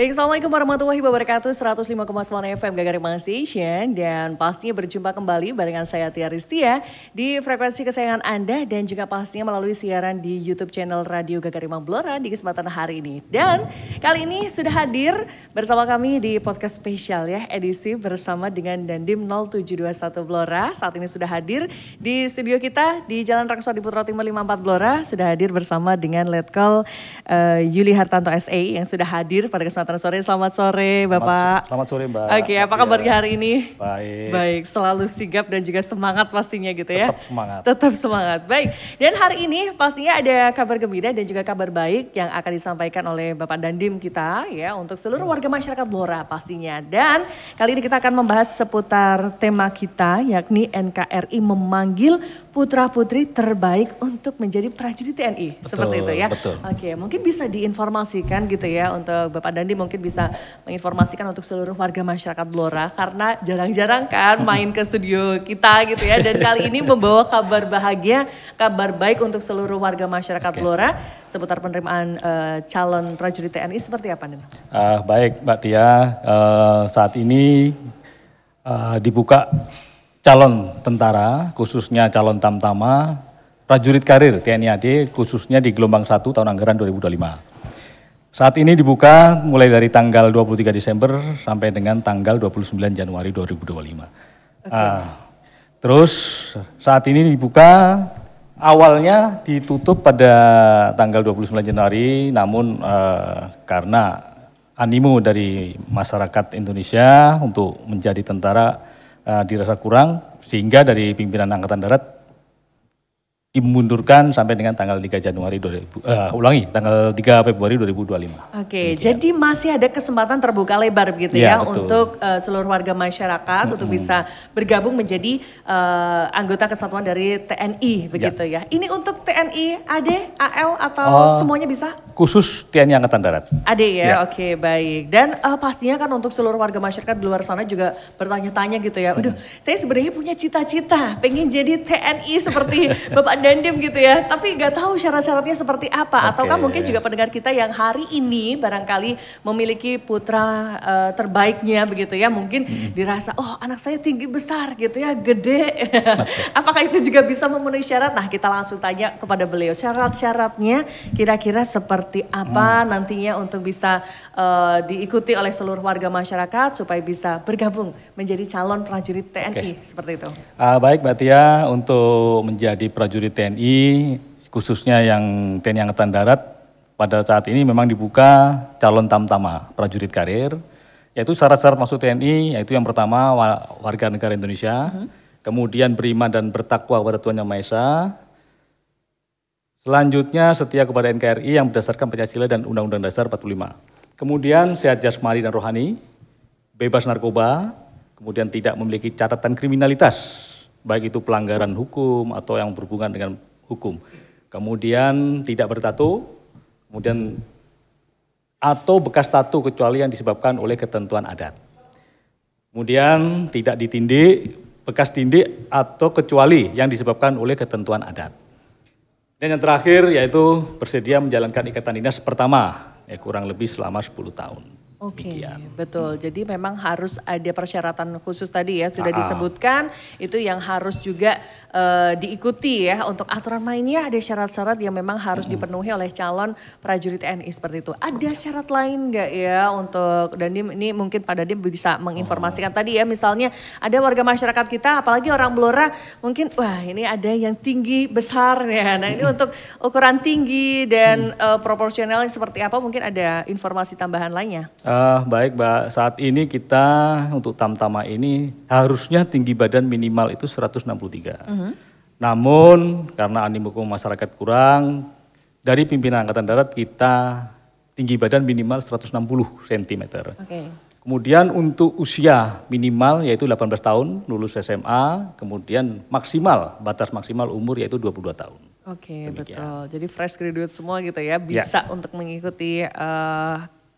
Baik, Assalamualaikum warahmatullahi wabarakatuh. 105,9 FM Gagarima Station. Dan pastinya berjumpa kembali barengan saya Tia Ristia di frekuensi kesayangan Anda. Dan juga pastinya melalui siaran di YouTube channel Radio Gagarima Blora di kesempatan hari ini. Dan kali ini sudah hadir bersama kami di podcast spesial ya. Edisi bersama dengan Dandim 0721 Blora. Saat ini sudah hadir di studio kita di Jalan Rangsodi Putra Timur 54 Blora. Sudah hadir bersama dengan Letkol Yuli Hartanto SE yang sudah hadir pada kesempatan sore. Selamat sore Bapak. Selamat sore Mbak. Oke, apa kabarnya hari ini? Baik. Baik, selalu sigap dan juga semangat pastinya gitu ya. Tetap semangat. Tetap semangat. Baik, dan hari ini pastinya ada kabar gembira dan juga kabar baik yang akan disampaikan oleh Bapak Dandim kita ya untuk seluruh warga masyarakat Blora pastinya. Dan kali ini kita akan membahas seputar tema kita yakni NKRI memanggil putra-putri terbaik untuk menjadi prajurit TNI. Betul, seperti itu ya. Betul. Oke, mungkin bisa diinformasikan gitu ya untuk Bapak Dandi, mungkin bisa menginformasikan untuk seluruh warga masyarakat Blora karena jarang-jarang kan main ke studio kita gitu ya. Dan kali ini membawa kabar bahagia, kabar baik untuk seluruh warga masyarakat Blora seputar penerimaan calon prajurit TNI seperti apa nih? Baik Mbak Tia, saat ini dibuka calon tentara, khususnya calon tamtama, prajurit karir TNI AD, khususnya di gelombang 1 tahun anggaran 2025. Saat ini dibuka mulai dari tanggal 23 Desember sampai dengan tanggal 29 Januari 2025. Terus saat ini dibuka, awalnya ditutup pada tanggal 29 Januari, namun karena animo dari masyarakat Indonesia untuk menjadi tentara dirasa kurang, sehingga dari pimpinan Angkatan Darat dimundurkan sampai dengan tanggal 3 Januari tanggal 3 Februari 2025. Oke, jadi masih ada kesempatan terbuka lebar begitu ya untuk seluruh warga masyarakat untuk bisa bergabung menjadi anggota kesatuan dari TNI begitu ya. Ini untuk TNI AD, AL atau semuanya bisa? Khusus TNI Angkatan Darat. AD ya, oke baik. Dan pastinya kan untuk seluruh warga masyarakat di luar sana juga bertanya-tanya gitu ya. Udah, saya sebenarnya punya cita-cita pengen jadi TNI seperti Bapak Dandim gitu ya, tapi nggak tahu syarat-syaratnya seperti apa. Ataukah mungkin juga pendengar kita yang hari ini barangkali memiliki putra terbaiknya begitu ya, mungkin dirasa, oh anak saya tinggi besar gitu ya, gede. Apakah itu juga bisa memenuhi syarat? Nah kita langsung tanya kepada beliau, syarat-syaratnya kira-kira seperti apa nantinya untuk bisa diikuti oleh seluruh warga masyarakat supaya bisa bergabung menjadi calon prajurit TNI seperti itu. Baik Mbak Tia, untuk menjadi prajurit TNI, khususnya yang TNI Angkatan Darat, pada saat ini memang dibuka calon tamtama prajurit karir, yaitu syarat-syarat masuk TNI, yaitu yang pertama warga negara Indonesia, kemudian beriman dan bertakwa kepada Tuhan Yang Maha Esa, selanjutnya setia kepada NKRI yang berdasarkan Pancasila dan Undang-Undang Dasar 45. Kemudian sehat jasmani dan rohani, bebas narkoba, kemudian tidak memiliki catatan kriminalitas, baik itu pelanggaran hukum atau yang berhubungan dengan hukum. Kemudian tidak bertato, kemudian atau bekas tato kecuali yang disebabkan oleh ketentuan adat. Kemudian tidak ditindik, bekas tindik atau kecuali yang disebabkan oleh ketentuan adat. Dan yang terakhir yaitu bersedia menjalankan ikatan dinas pertama, ya kurang lebih selama 10 tahun. Oke, betul. Jadi memang harus ada persyaratan khusus tadi ya, sudah disebutkan itu yang harus juga diikuti ya. Untuk aturan mainnya ada syarat-syarat yang memang harus dipenuhi oleh calon prajurit TNI seperti itu. Ada syarat lain nggak ya untuk Dandim, ini mungkin Pak Dandim bisa menginformasikan tadi ya, misalnya ada warga masyarakat kita, apalagi orang Blora, mungkin wah ini ada yang tinggi besar ya. Nah ini untuk ukuran tinggi dan proporsionalnya seperti apa, mungkin ada informasi tambahan lainnya? Baik Mbak, saat ini kita untuk tamtama ini harusnya tinggi badan minimal itu 163. Namun karena animo masyarakat kurang, dari pimpinan Angkatan Darat kita tinggi badan minimal 160 cm. Kemudian untuk usia minimal yaitu 18 tahun, lulus SMA, kemudian batas maksimal umur yaitu 22 tahun. Oke, betul. Jadi fresh graduate semua gitu ya, bisa untuk mengikuti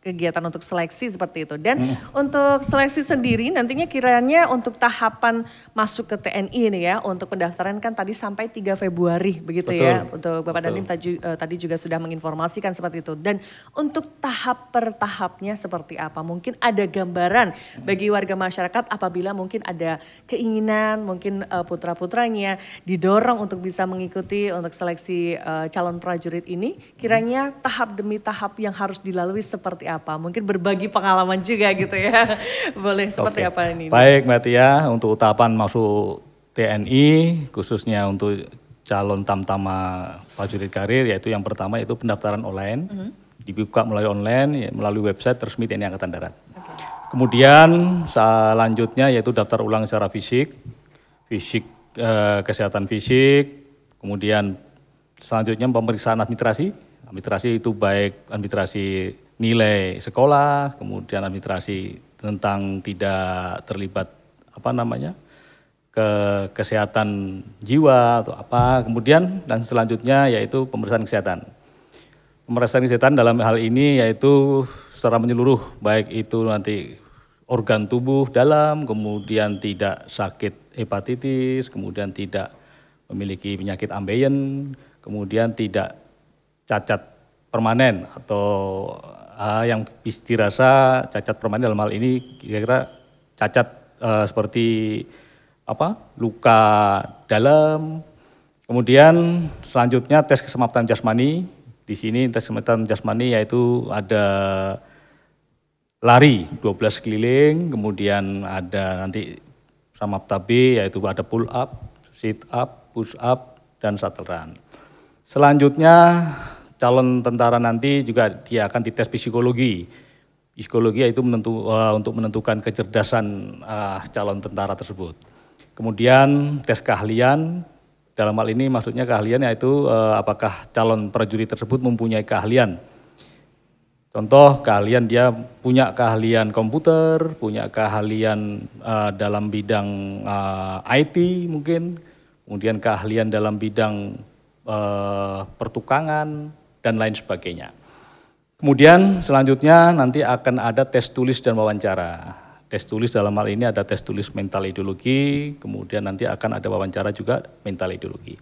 kegiatan untuk seleksi seperti itu. Dan untuk seleksi sendiri nantinya kiranya untuk tahapan masuk ke TNI ini ya, untuk pendaftaran kan tadi sampai 3 Februari begitu ya. Untuk Bapak Dandim tadi juga sudah menginformasikan seperti itu. Dan untuk tahap per tahapnya seperti apa? Mungkin ada gambaran bagi warga masyarakat apabila mungkin ada keinginan, mungkin putra-putranya didorong untuk bisa mengikuti untuk seleksi calon prajurit ini. Kiranya tahap demi tahap yang harus dilalui seperti apa? Mungkin berbagi pengalaman juga gitu ya. Boleh seperti apa ini? Baik Mbak Tia, untuk tahapan masuk TNI khususnya untuk calon tamtama prajurit karir, yaitu yang pertama itu pendaftaran online. Dibuka melalui online, ya, melalui website resmi TNI Angkatan Darat. Kemudian selanjutnya yaitu daftar ulang secara fisik, kesehatan fisik, kemudian selanjutnya pemeriksaan administrasi. Administrasi itu baik administrasi nilai sekolah, kemudian administrasi tentang tidak terlibat kesehatan jiwa atau apa, kemudian dan selanjutnya yaitu pemeriksaan kesehatan. Pemeriksaan kesehatan dalam hal ini yaitu secara menyeluruh, baik itu nanti organ tubuh dalam, kemudian tidak sakit hepatitis, kemudian tidak memiliki penyakit ambeien, kemudian tidak cacat permanen atau yang dirasa cacat permanen dalam hal ini kira-kira cacat seperti luka dalam. Kemudian selanjutnya tes keselamatan jasmani. Di sini tes keselamatan jasmani yaitu ada lari 12 keliling, kemudian ada nanti samapta B yaitu ada pull up, sit up, push up, dan shuttle run. Selanjutnya calon tentara nanti juga dia akan dites psikologi. Psikologi yaitu untuk menentukan kecerdasan calon tentara tersebut. Kemudian tes keahlian, dalam hal ini maksudnya keahlian yaitu apakah calon prajurit tersebut mempunyai keahlian. Contoh keahlian dia punya keahlian komputer, punya keahlian dalam bidang IT mungkin, kemudian keahlian dalam bidang pertukangan, dan lain sebagainya. Kemudian selanjutnya nanti akan ada tes tulis dan wawancara. Tes tulis dalam hal ini ada tes tulis mental ideologi, kemudian nanti akan ada wawancara juga mental ideologi.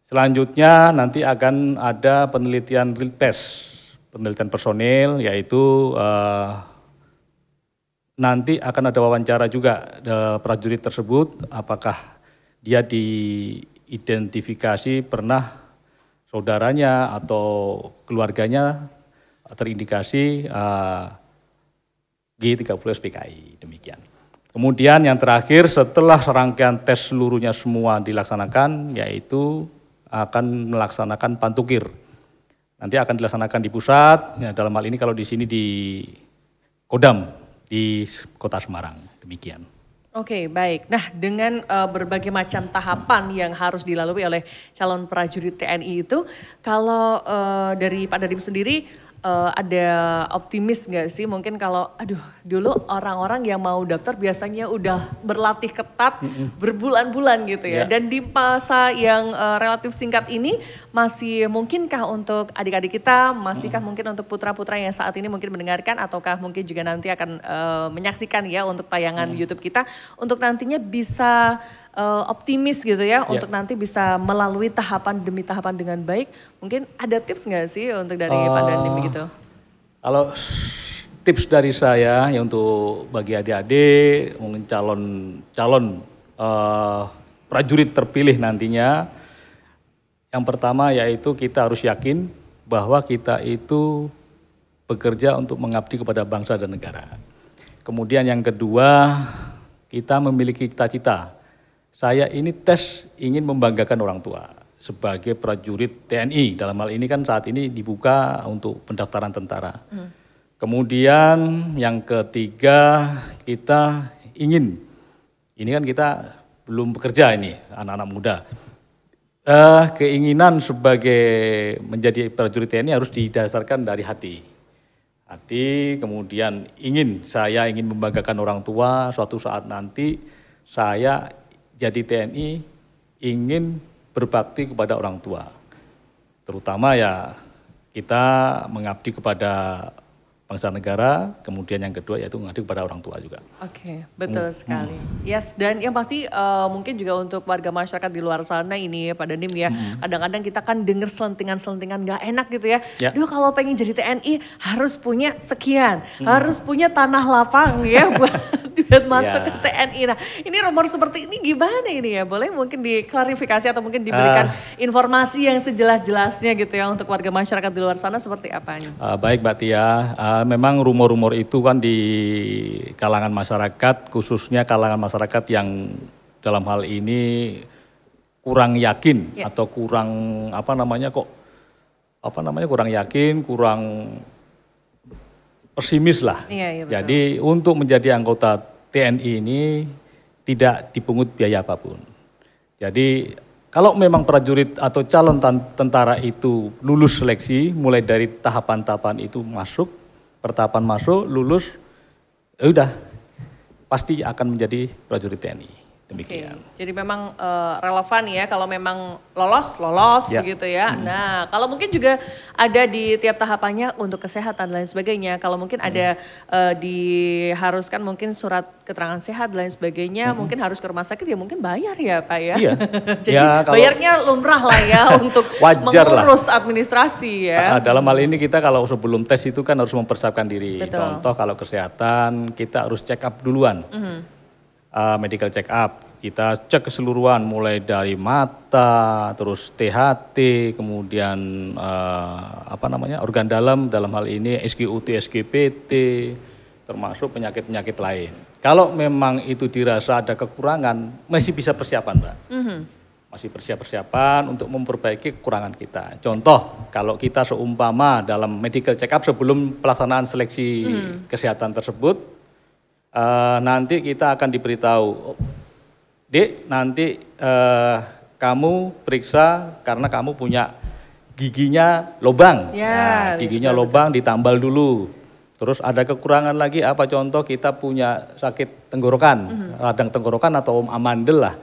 Selanjutnya nanti akan ada penelitian real test, penelitian personil, yaitu nanti akan ada wawancara juga prajurit tersebut, apakah dia diidentifikasi pernah saudaranya atau keluarganya terindikasi G30 SPKI, demikian. Kemudian yang terakhir setelah serangkaian tes seluruhnya semua dilaksanakan, yaitu akan melaksanakan pantukir. Nanti akan dilaksanakan di pusat, ya dalam hal ini kalau di sini di Kodam, di Kota Semarang, demikian. Oke, baik. Nah, dengan berbagai macam tahapan yang harus dilalui oleh calon prajurit TNI itu, kalau dari Pak Dandim sendiri ada optimis nggak sih? Mungkin kalau, dulu orang-orang yang mau daftar biasanya udah berlatih ketat berbulan-bulan gitu ya. Dan di masa yang relatif singkat ini, masih mungkinkah untuk adik-adik kita, masihkah mungkin untuk putra-putra yang saat ini mungkin mendengarkan, ataukah mungkin juga nanti akan menyaksikan ya untuk tayangan YouTube kita, untuk nantinya bisa optimis gitu ya, untuk nanti bisa melalui tahapan demi tahapan dengan baik. Mungkin ada tips nggak sih untuk dari Pak Dandim begitu? Kalau tips dari saya ya untuk bagi adik-adik, mungkin calon prajurit terpilih nantinya, yang pertama yaitu kita harus yakin bahwa kita itu bekerja untuk mengabdi kepada bangsa dan negara. Kemudian yang kedua, kita memiliki cita-cita. Saya ini ingin membanggakan orang tua sebagai prajurit TNI. Dalam hal ini kan saat ini dibuka untuk pendaftaran tentara. Kemudian yang ketiga, kita ingin, ini kan kita belum bekerja ini, anak-anak muda. Keinginan sebagai menjadi prajurit TNI harus didasarkan dari hati. Hati, kemudian saya ingin membanggakan orang tua, suatu saat nanti saya jadi TNI ingin berbakti kepada orang tua. Terutama ya kita mengabdi kepada bangsa negara, kemudian yang kedua yaitu mengabdi kepada orang tua juga. Oke, betul sekali. Yes, dan yang pasti mungkin juga untuk warga masyarakat di luar sana ini ya Pak Dandim ya, kadang-kadang kita kan dengar selentingan-selentingan gak enak gitu ya. Duh kalau pengen jadi TNI harus punya sekian, harus punya tanah lapang ya buat masuk ke TNI. Nah ini rumor seperti ini gimana ini ya? Boleh mungkin diklarifikasi atau mungkin diberikan informasi yang sejelas-jelasnya gitu ya untuk warga masyarakat di luar sana seperti apanya? Baik Mbak Tia, memang rumor-rumor itu kan di kalangan masyarakat, khususnya kalangan masyarakat yang dalam hal ini kurang yakin atau kurang kurang yakin, kurang pesimis lah. Jadi untuk menjadi anggota TNI ini tidak dipungut biaya apapun. Jadi kalau memang prajurit atau calon tentara itu lulus seleksi, mulai dari tahapan-tahapan itu masuk, pertahapan masuk, lulus, ya udah pasti akan menjadi prajurit TNI. Demikian. Jadi memang relevan ya kalau memang lolos begitu ya. Nah kalau mungkin juga ada di tiap tahapannya untuk kesehatan dan lain sebagainya. Kalau mungkin ada diharuskan mungkin surat keterangan sehat dan lain sebagainya, mungkin harus ke rumah sakit ya mungkin bayar ya Pak ya. Iya. Jadi bayarnya lumrah lah ya untuk mengurus administrasi ya. Dalam hal ini kita kalau sebelum tes itu kan harus mempersiapkan diri. Betul. Contoh kalau kesehatan kita harus check up duluan. Medical check up, kita cek keseluruhan mulai dari mata, terus THT, kemudian organ dalam hal ini SGUT, SGPT, termasuk penyakit-penyakit lain. Kalau memang itu dirasa ada kekurangan, masih bisa persiapan Mbak. Masih persiapan untuk memperbaiki kekurangan kita. Contoh, kalau kita seumpama dalam medical check up sebelum pelaksanaan seleksi kesehatan tersebut, nanti kita akan diberitahu, Dek nanti kamu periksa karena kamu punya giginya lobang. Giginya lobang ditambal dulu. Terus ada kekurangan lagi apa, contoh kita punya sakit tenggorokan, radang tenggorokan atau amandel lah.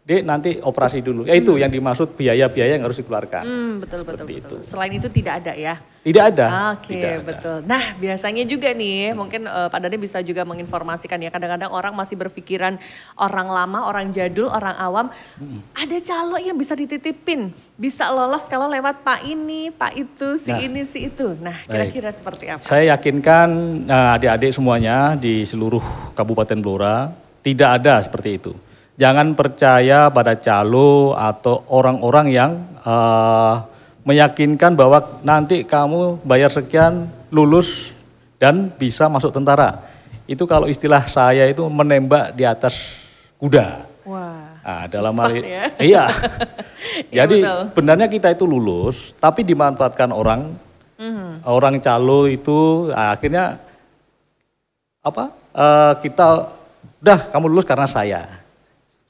Dek nanti operasi dulu. Ya itu yang dimaksud biaya-biaya yang harus dikeluarkan. Betul. Selain itu tidak ada ya? Tidak ada. Oke, betul. Nah biasanya juga nih mungkin Pak Dandim bisa juga menginformasikan ya. Kadang-kadang orang masih berpikiran orang lama, orang jadul, orang awam. Ada calo yang bisa dititipin. Bisa lolos kalau lewat Pak ini, Pak itu, si ini, si itu. Nah kira-kira seperti apa? Saya yakinkan adik-adik semuanya di seluruh Kabupaten Blora tidak ada seperti itu. Jangan percaya pada calo atau orang-orang yang meyakinkan bahwa nanti kamu bayar sekian, lulus dan bisa masuk tentara. Itu kalau istilah saya itu menembak di atas kuda. Wah, dalam susah hal ya. Iya. Jadi benarnya kita itu lulus, tapi dimanfaatkan orang, orang calo itu akhirnya kita udah kamu lulus karena saya.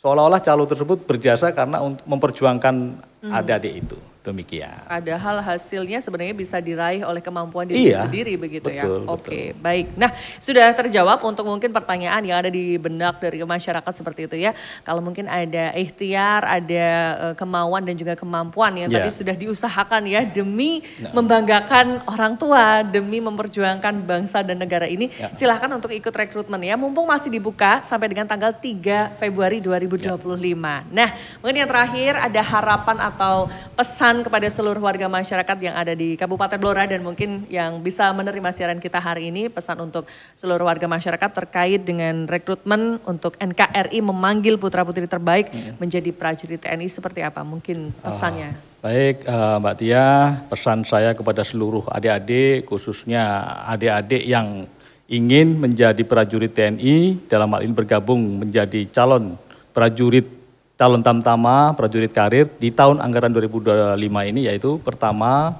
Seolah-olah calo tersebut berjasa karena untuk memperjuangkan adik-adik itu. Demikian. Padahal hasilnya sebenarnya bisa diraih oleh kemampuan diri sendiri begitu ya. Oke, baik. Nah, sudah terjawab untuk mungkin pertanyaan yang ada di benak dari masyarakat seperti itu ya. Kalau mungkin ada ikhtiar, ada kemauan dan juga kemampuan yang tadi sudah diusahakan ya demi membanggakan orang tua, demi memperjuangkan bangsa dan negara ini. Silahkan untuk ikut rekrutmen ya. Mumpung masih dibuka sampai dengan tanggal 3 Februari 2025. Nah, mungkin yang terakhir ada harapan atau pesan kepada seluruh warga masyarakat yang ada di Kabupaten Blora dan mungkin yang bisa menerima siaran kita hari ini, pesan untuk seluruh warga masyarakat terkait dengan rekrutmen untuk NKRI memanggil putra-putri terbaik menjadi prajurit TNI seperti apa mungkin pesannya? Baik Mbak Tia, pesan saya kepada seluruh adik-adik, khususnya adik-adik yang ingin menjadi prajurit TNI, dalam hal ini bergabung menjadi calon prajurit calon tamtama, prajurit karir di tahun anggaran 2025 ini, yaitu pertama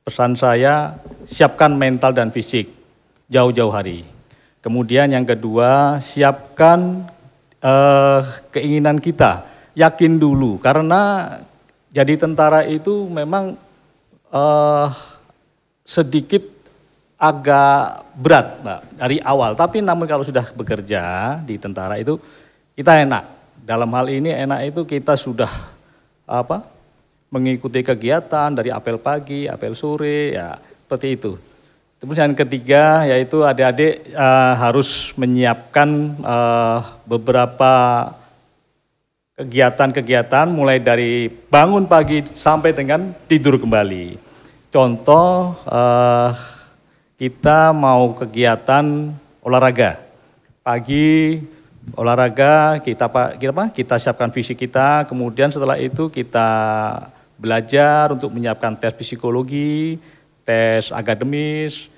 pesan saya siapkan mental dan fisik jauh-jauh hari. Kemudian yang kedua siapkan keinginan kita, yakin dulu karena jadi tentara itu memang sedikit agak berat Mbak dari awal, tapi namun kalau sudah bekerja di tentara itu kita enak. Dalam hal ini enak itu kita sudah mengikuti kegiatan dari apel pagi, apel sore, ya seperti itu. Terus yang ketiga yaitu adik-adik harus menyiapkan beberapa kegiatan-kegiatan mulai dari bangun pagi sampai dengan tidur kembali. Contoh kita mau kegiatan olahraga. Pagi olahraga kita siapkan fisik kita, kemudian setelah itu kita belajar untuk menyiapkan tes psikologi, tes akademis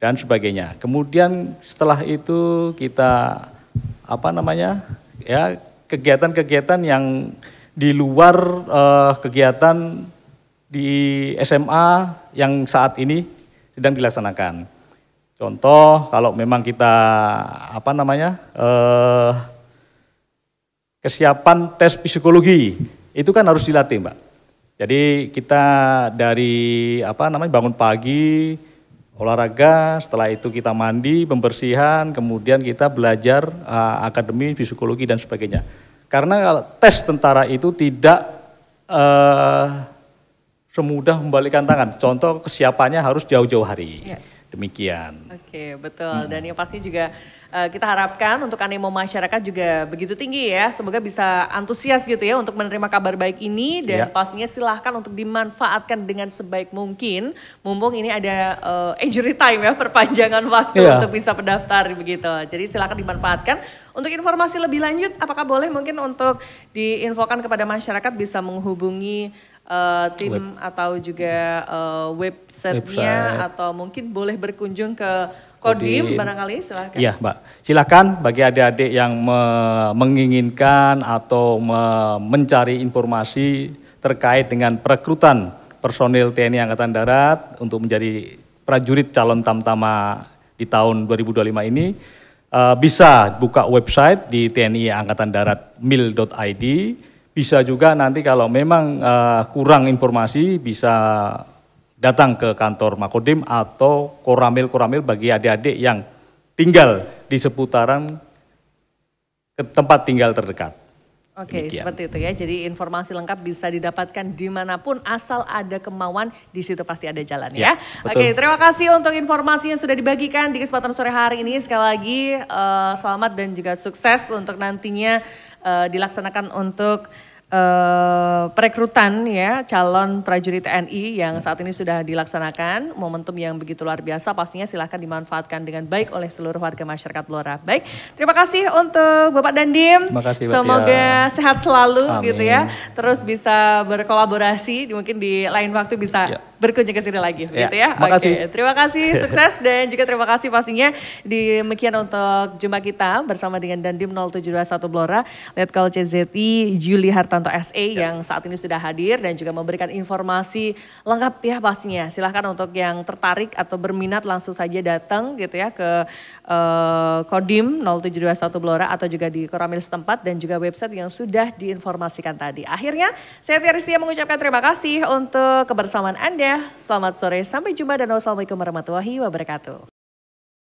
dan sebagainya. Kemudian setelah itu kita kegiatan-kegiatan yang di luar kegiatan di SMA yang saat ini sedang dilaksanakan. Contoh kalau memang kita kesiapan tes psikologi itu kan harus dilatih, Mbak. Jadi kita dari bangun pagi, olahraga, setelah itu kita mandi, pembersihan, kemudian kita belajar akademi, psikologi dan sebagainya. Karena kalau tes tentara itu tidak semudah membalikan tangan. Contoh kesiapannya harus jauh-jauh hari. Ya. Demikian. Oke, betul. Dan yang pasti juga kita harapkan untuk animo masyarakat juga begitu tinggi ya. Semoga bisa antusias gitu ya untuk menerima kabar baik ini. Dan pastinya silahkan untuk dimanfaatkan dengan sebaik mungkin. Mumpung ini ada injury time ya, perpanjangan waktu untuk bisa pendaftar begitu. Jadi silahkan dimanfaatkan. Untuk informasi lebih lanjut, apakah boleh mungkin untuk diinfokan kepada masyarakat bisa menghubungi tim atau juga websitenya atau mungkin boleh berkunjung ke Kodim barangkali, silakan. Iya Mbak, silakan bagi adik-adik yang menginginkan atau mencari informasi terkait dengan perekrutan personil TNI Angkatan Darat untuk menjadi prajurit calon tamtama di tahun 2025 ini, bisa buka website di TNI Angkatan Darat mil.id. Bisa juga nanti kalau memang kurang informasi bisa datang ke kantor Makodim atau koramil-koramil bagi adik-adik yang tinggal di seputaran tempat tinggal terdekat. Oke, seperti itu ya. Jadi informasi lengkap bisa didapatkan dimanapun asal ada kemauan, di situ pasti ada jalan ya. Oke, terima kasih untuk informasi yang sudah dibagikan di kesempatan sore hari ini. Sekali lagi selamat dan juga sukses untuk nantinya dilaksanakan untuk perekrutan ya calon prajurit TNI yang saat ini sudah dilaksanakan. Momentum yang begitu luar biasa pastinya silahkan dimanfaatkan dengan baik oleh seluruh warga masyarakat Blora. Baik, terima kasih untuk Bapak Dandim. Terima kasih, semoga sehat selalu. Amin. Gitu ya. Terus bisa berkolaborasi, mungkin di lain waktu bisa berkunjung ke sini lagi gitu ya. Oke, terima kasih, sukses dan juga terima kasih pastinya demikian untuk jumpa kita bersama dengan Dandim 0721 Blora, Letkol CZI Juli Hartanto SE yang saat ini sudah hadir dan juga memberikan informasi lengkap ya pastinya. Silahkan untuk yang tertarik atau berminat langsung saja datang gitu ya ke Kodim 0721 Blora atau juga di Koramil setempat dan juga website yang sudah diinformasikan tadi. Akhirnya saya Tia Ristia mengucapkan terima kasih untuk kebersamaan Anda. Selamat sore, sampai jumpa dan wassalamualaikum warahmatullahi wabarakatuh.